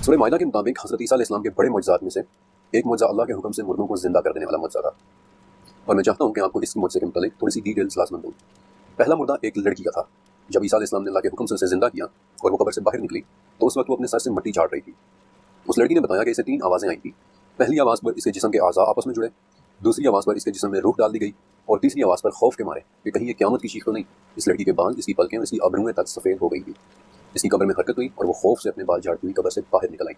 سورہ مائدہ کے مطابق حضرت عیسیٰ علیہ السلام کے بڑے معجزات میں سے ایک معجزہ اللہ کے حکم سے مردوں کو زندہ کر دینے والا معجزہ تھا، اور میں چاہتا ہوں کہ آپ کو اس معجزے کے متعلق تھوڑی سی ڈیٹیلز لازماً دوں۔ پہلا مردہ ایک لڑکی کا تھا۔ جب عیسیٰ علیہ السلام نے اللہ کے حکم سے اسے زندہ کیا اور وہ قبر سے باہر نکلی تو اس وقت وہ اپنے سر سے مٹی جھاڑ رہی تھی۔ اس لڑکی نے بتایا کہ اسے 3 آوازیں آئی تھیں۔ پہلی آواز پر اس کے جسم کے اعضاء آپس میں جڑے، دوسری آواز پر اس کے جسم میں روح ڈال دی گئی، اور تیسری آواز پر خوف کے مارے کہ کہیں یہ قیامت کی چیخ تو نہیں۔ اس لڑکی کے بال، اس کی پلکیں اور اس کی ابرویں تک سفید ہو گئی تھی۔ اس کی قبر میں حرکت ہوئی اور وہ خوف سے اپنے بال جھاڑتی ہوئی قبر سے باہر نکل آئی۔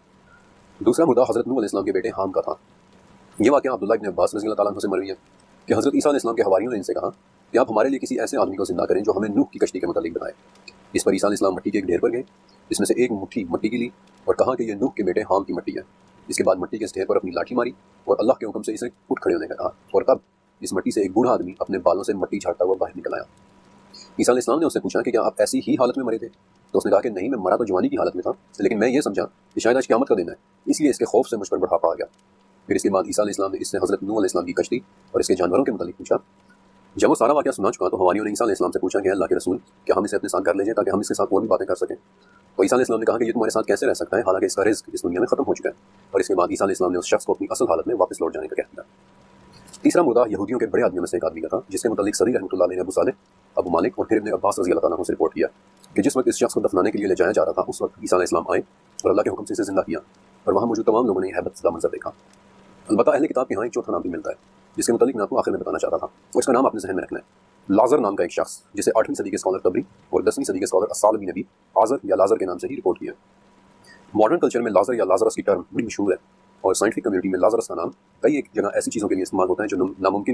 دوسرا مردہ حضرت نوح علیہ السلام کے بیٹے حام کا تھا۔ یہ واقعہ عبداللہ ابن عباس رضی اللہ تعالیٰ عنہ سے مروی ہے کہ حضرت عیسیٰ علیہ السلام کے حواریوں نے ان سے کہا کہ آپ ہمارے لیے کسی ایسے آدمی کو زندہ کریں جو ہمیں نوح کی کشتی کے متعلق بتائے۔ اس پر عیسیٰ علیہ السلام مٹی کے ایک ڈھیر پر گئے، اس میں سے ایک مٹھی مٹی کی لی اور کہا کہ یہ نوح کے بیٹے حام کی مٹی ہے۔ اس کے بعد مٹی کے اس ڈھیر پر اپنی لاٹھی ماری اور اللہ کے حکم سے اسے اٹھ کھڑے ہونے کا کہا، اور تب اس مٹی سے ایک بوڑھا آدمی اپنے بالوں سے مٹی جھاڑتا ہوا باہر نکل آیا۔ عیسیٰ علیہ السلام نے اس سے پوچھا کہ کیا آپ ایسی ہی حالت میں مرے تھے؟ تو اس نے کہا کہ نہیں، میں مرا تو جوانی کی حالت میں تھا، لیکن میں یہ سمجھا کہ شاید آج قیامت کا دن ہے، اس لیے اس کے خوف سے مجھ پر بڑھاپا آ گیا۔ پھر اس کے بعد عیسیٰ علیہ السلام نے اس سے حضرت نوح علیہ السلام کی کشتی اور اس کے جانوروں کے متعلق پوچھا۔ جب وہ سارا واقعہ سنا چکا تو حواریوں نے عیسیٰ علیہ السلام سے پوچھا کہ اللہ کے رسول، کیا ہم اسے اپنے ساتھ گھر لے جائیں تاکہ ہم اس کے ساتھ اور بھی باتیں کر سکیں؟ تو عیسیٰ علیہ السلام نے کہا کہ یہ تمہارے ساتھ کیسے رہ سکتا ہے، حالانکہ اس کا رزق اس دنیا میں ختم ہو چکا ہے۔ اور اس کے بعد عیسیٰ علیہ السلام نے اس شخص کو اپنی اصل حالت میں واپس لوٹ جانے کا کہہ دیا۔ تیسرا مردہ یہودیوں کے بڑے آدمیوں میں سے ایک آدمی کا تھا، جس کے متعلق صدی رحمۃ اللہ علیہ نے ابو صالح، ابو مالک اور پھر ابن عباس رضی اللہ تعالیٰ عنہ سے رپورٹ کیا کہ جس وقت اس شخص کو دفنانے کے لیے لے جایا جا رہا تھا اس وقت عیسیٰ علیہ السلام آئے اور اللہ کے حکم سے اسے زندہ کیا، اور وہاں موجود تمام لوگوں نے یہ ہیبت زدہ منظر دیکھا۔ البتہ اہل کتاب کے یہاں ایک چوتھا نام بھی ملتا ہے جس کے متعلق میں آپ کو آخر میں بتانا چاہتا تھا، اور اس کا نام اپنے ذہن میں رکھنا ہے۔ لازر نام کا ایک شخص جسے 8ویں صدی کے اسکالر طبری اور 10ویں صدی کے اسکالر الثعلبی نے بھی آزر یا لازر کے نام سے ہی رپورٹ کیا۔ ماڈرن کلچر میں لازر یا لازرس کی ٹرم بڑی مشہور ہے، اور سائنٹیفک کمیونٹی میں لازرس کا نام کئی ایک جگہ ایسی چیزوں کے لیے استعمال ہوتا ہے جو ناممکن